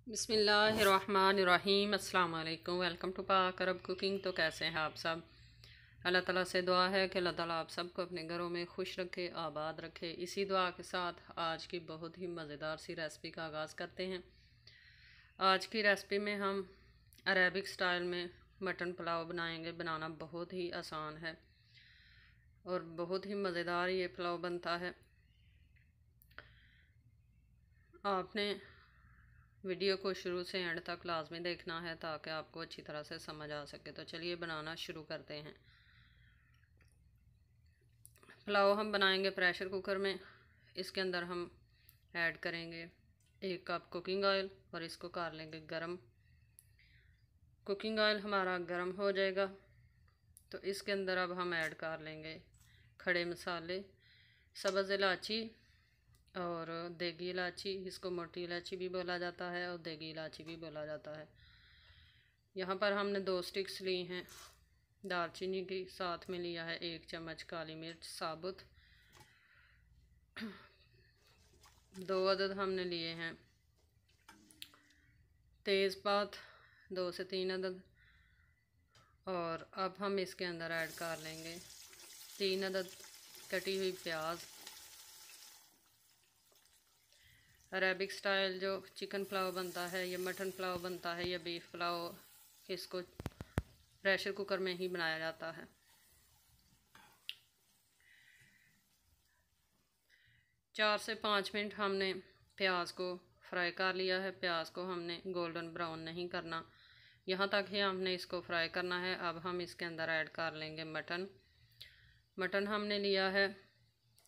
बिस्मिल्लाहिर्रहमानिर्रहीम। अस्सलाम वालेकुम। वेलकम टू पाक अरब कुकिंग। तो कैसे हैं आप सब? अल्लाह ताला से दुआ है कि अल्लाह ताला आप सबको अपने घरों में खुश रखे, आबाद रखे। इसी दुआ के साथ आज की बहुत ही मज़ेदार सी रेसिपी का आगाज़ करते हैं। आज की रेसिपी में हम अरेबिक स्टाइल में मटन पुलाव बनाएंगे। बनाना बहुत ही आसान है और बहुत ही मज़ेदार ये पुलाव बनता है। आपने वीडियो को शुरू से एंड तक लाजमी देखना है ताकि आपको अच्छी तरह से समझ आ सके। तो चलिए बनाना शुरू करते हैं। पुलाव हम बनाएंगे प्रेशर कुकर में। इसके अंदर हम ऐड करेंगे 1 कप कुकिंग ऑयल और इसको कर लेंगे गरम। कुकिंग ऑयल हमारा गरम हो जाएगा तो इसके अंदर अब हम ऐड कर लेंगे खड़े मसाले, सब्ज़ इलायची और देगी इलायची। इसको मोटी इलायची भी बोला जाता है और देगी इलायची भी बोला जाता है। यहाँ पर हमने 2 स्टिक्स ली हैं दालचीनी की। साथ में लिया है 1 चम्मच काली मिर्च साबुत। 2 अदद हमने लिए हैं तेज़पात, 2 से 3 अदद। और अब हम इसके अंदर ऐड कर लेंगे 3 अदद कटी हुई प्याज। अरेबिक स्टाइल जो चिकन पुलाव बनता है या मटन पुलाव बनता है या बीफ पुलाव, इसको प्रेशर कुकर में ही बनाया जाता है। 4 से 5 मिनट हमने प्याज को फ्राई कर लिया है। प्याज को हमने गोल्डन ब्राउन नहीं करना, यहाँ तक ही हमने इसको फ्राई करना है। अब हम इसके अंदर ऐड कर लेंगे मटन हमने लिया है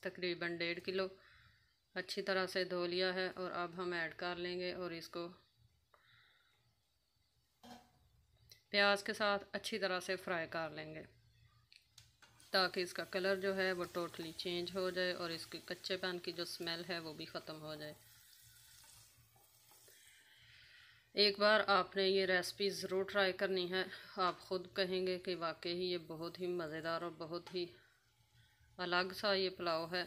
तकरीबन 1.5 किलो। अच्छी तरह से धो लिया है और अब हम ऐड कर लेंगे और इसको प्याज के साथ अच्छी तरह से फ्राई कर लेंगे ताकि इसका कलर जो है वो टोटली चेंज हो जाए और इसके कच्चेपन की जो स्मेल है वो भी ख़त्म हो जाए। एक बार आपने ये रेसिपी ज़रूर ट्राई करनी है। आप ख़ुद कहेंगे कि वाकई ही ये बहुत ही मज़ेदार और बहुत ही अलग सा ये पुलाव है।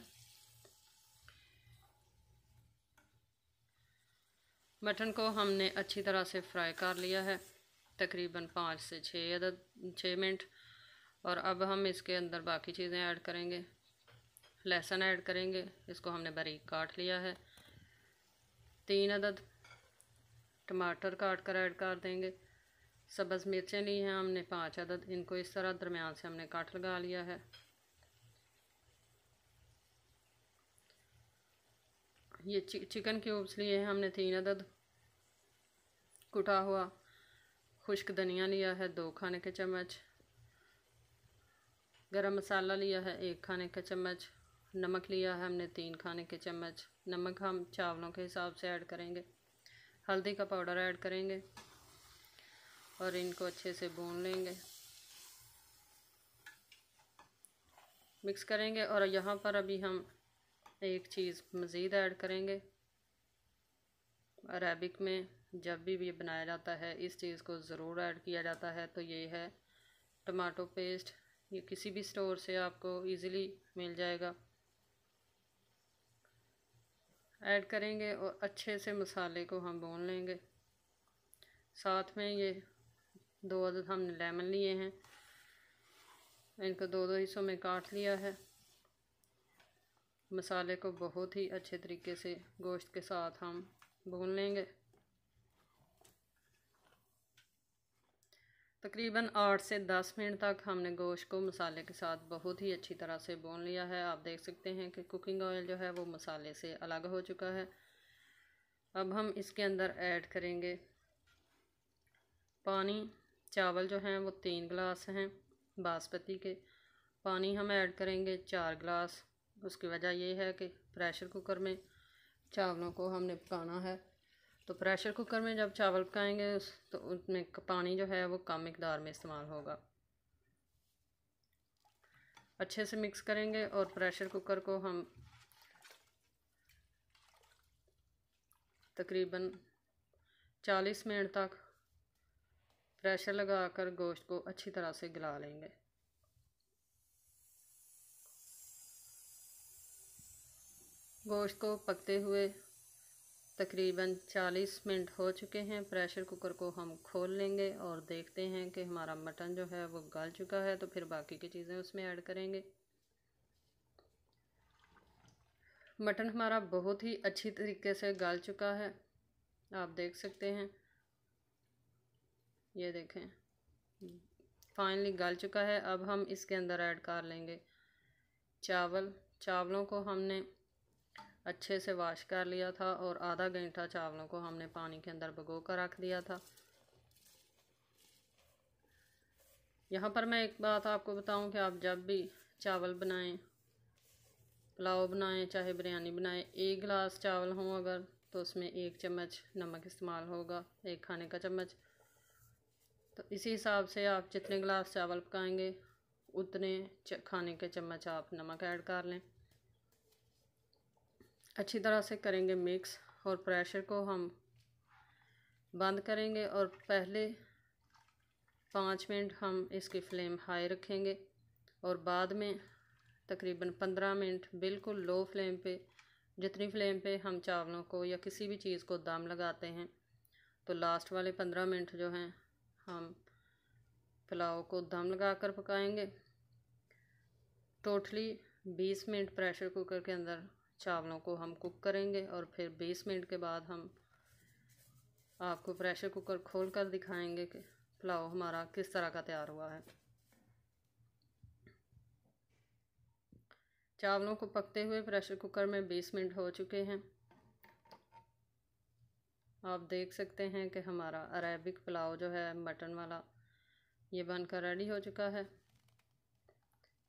मटन को हमने अच्छी तरह से फ्राई कर लिया है तकरीबन 5 से 6 मिनट। और अब हम इसके अंदर बाकी चीज़ें ऐड करेंगे। लहसुन ऐड करेंगे, इसको हमने बारीक काट लिया है। 3 अदद टमाटर काट कर ऐड कर देंगे। सब्ज़ मिर्चें ली हैं हमने 5 अदद। इनको इस तरह दरमियान से हमने काट लगा लिया है। ये चिकन क्यूब्स लिए हैं हमने 3 अदद। कुटा हुआ खुश्क धनिया लिया है 2 खाने के चम्मच। गरम मसाला लिया है 1 खाने का चम्मच। नमक लिया है हमने 3 खाने के चम्मच। नमक हम चावलों के हिसाब से ऐड करेंगे। हल्दी का पाउडर ऐड करेंगे और इनको अच्छे से भून लेंगे, मिक्स करेंगे। और यहाँ पर अभी हम एक चीज़ मज़ीद ऐड करेंगे। अरेबिक में जब भी ये बनाया जाता है इस चीज़ को ज़रूर ऐड किया जाता है, तो ये है टमाटो पेस्ट। ये किसी भी स्टोर से आपको इजीली मिल जाएगा। ऐड करेंगे और अच्छे से मसाले को हम भून लेंगे। साथ में ये 2 अदद हमने लेमन लिए हैं, इनको 2 हिस्सों में काट लिया है। मसाले को बहुत ही अच्छे तरीके से गोश्त के साथ हम भून लेंगे। तकरीबन 8 से 10 मिनट तक हमने गोश्त को मसाले के साथ बहुत ही अच्छी तरह से भून लिया है। आप देख सकते हैं कि कुकिंग ऑयल जो है वो मसाले से अलग हो चुका है। अब हम इसके अंदर ऐड करेंगे पानी। चावल जो हैं वो 3 गिलास हैं बासमती के। पानी हम ऐड करेंगे 4 गिलास। उसकी वजह ये है कि प्रेशर कुकर में चावलों को हमने पकाना है, तो प्रेशर कुकर में जब चावल पकाएंगे तो उसमें पानी जो है वो कम मिकदार में इस्तेमाल होगा। अच्छे से मिक्स करेंगे और प्रेशर कुकर को हम तकरीबन 40 मिनट तक प्रेशर लगाकर गोश्त को अच्छी तरह से गला लेंगे। गोश्त को पकते हुए तकरीबन 40 मिनट हो चुके हैं। प्रेशर कुकर को हम खोल लेंगे और देखते हैं कि हमारा मटन जो है वो गल चुका है, तो फिर बाकी की चीज़ें उसमें ऐड करेंगे। मटन हमारा बहुत ही अच्छी तरीके से गल चुका है, आप देख सकते हैं। ये देखें फाइनली गल चुका है। अब हम इसके अंदर ऐड कर लेंगे चावलों को हमने अच्छे से वॉश कर लिया था और आधा घंटा चावलों को हमने पानी के अंदर भिगो कर रख दिया था। यहाँ पर मैं एक बात आपको बताऊं कि आप जब भी चावल बनाएं, पुलाव बनाएं, चाहे बिरयानी बनाएं, 1 गिलास चावल हों अगर, तो उसमें 1 चम्मच नमक इस्तेमाल होगा, 1 खाने का चम्मच। तो इसी हिसाब से आप जितने गिलास चावल पकाएंगे उतने खाने के चम्मच आप नमक ऐड कर लें। अच्छी तरह से करेंगे मिक्स और प्रेशर को हम बंद करेंगे और पहले 5 मिनट हम इसकी फ्लेम हाई रखेंगे और बाद में तकरीबन 15 मिनट बिल्कुल लो फ्लेम पे, जितनी फ्लेम पे हम चावलों को या किसी भी चीज़ को दम लगाते हैं, तो लास्ट वाले 15 मिनट जो हैं हम पुलाव को दम लगा कर पकाएंगे। टोटली 20 मिनट प्रेशर कुकर के अंदर चावलों को हम कुक करेंगे और फिर 20 मिनट के बाद हम आपको प्रेशर कुकर खोल कर दिखाएंगे कि पुलाव हमारा किस तरह का तैयार हुआ है। चावलों को पकते हुए प्रेशर कुकर में 20 मिनट हो चुके हैं। आप देख सकते हैं कि हमारा अरेबिक पुलाव जो है मटन वाला, ये बनकर रेडी हो चुका है।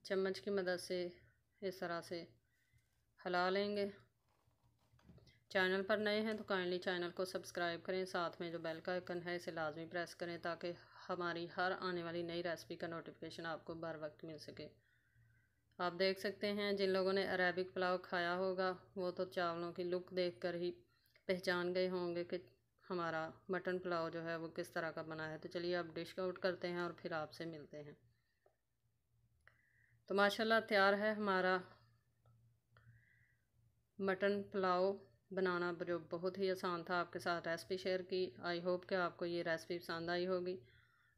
चम्मच की मदद से इस तरह से हिला लेंगे। चैनल पर नए हैं तो काइंडली चैनल को सब्सक्राइब करें, साथ में जो बेल का आइकन है इसे लाजमी प्रेस करें ताकि हमारी हर आने वाली नई रेसिपी का नोटिफिकेशन आपको बर वक्त मिल सके। आप देख सकते हैं जिन लोगों ने अरेबिक पुलाव खाया होगा वो तो चावलों की लुक देखकर ही पहचान गए होंगे कि हमारा मटन पुलाव जो है वो किस तरह का बना है। तो चलिए अब डिश आउट करते हैं और फिर आपसे मिलते हैं। तो माशाल्लाह तैयार है हमारा मटन पुलाव बनाना, जो बहुत ही आसान था। आपके साथ रेसिपी शेयर की। आई होप कि आपको ये रेसिपी पसंद आई होगी।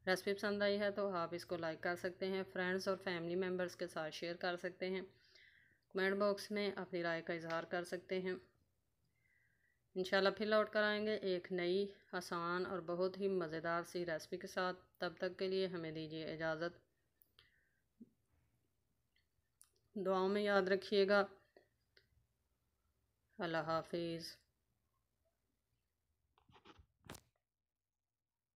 रेसिपी पसंद आई है तो आप इसको लाइक कर सकते हैं, फ्रेंड्स और फैमिली मेम्बर्स के साथ शेयर कर सकते हैं, कमेंट बॉक्स में अपनी राय का इजहार कर सकते हैं। इंशाल्लाह फिर लौट कर आएंगे एक नई आसान और बहुत ही मज़ेदार सी रेसिपी के साथ। तब तक के लिए हमें दीजिए इजाज़त। दुआओं में याद रखिएगा। अल्लाह हाफिज़।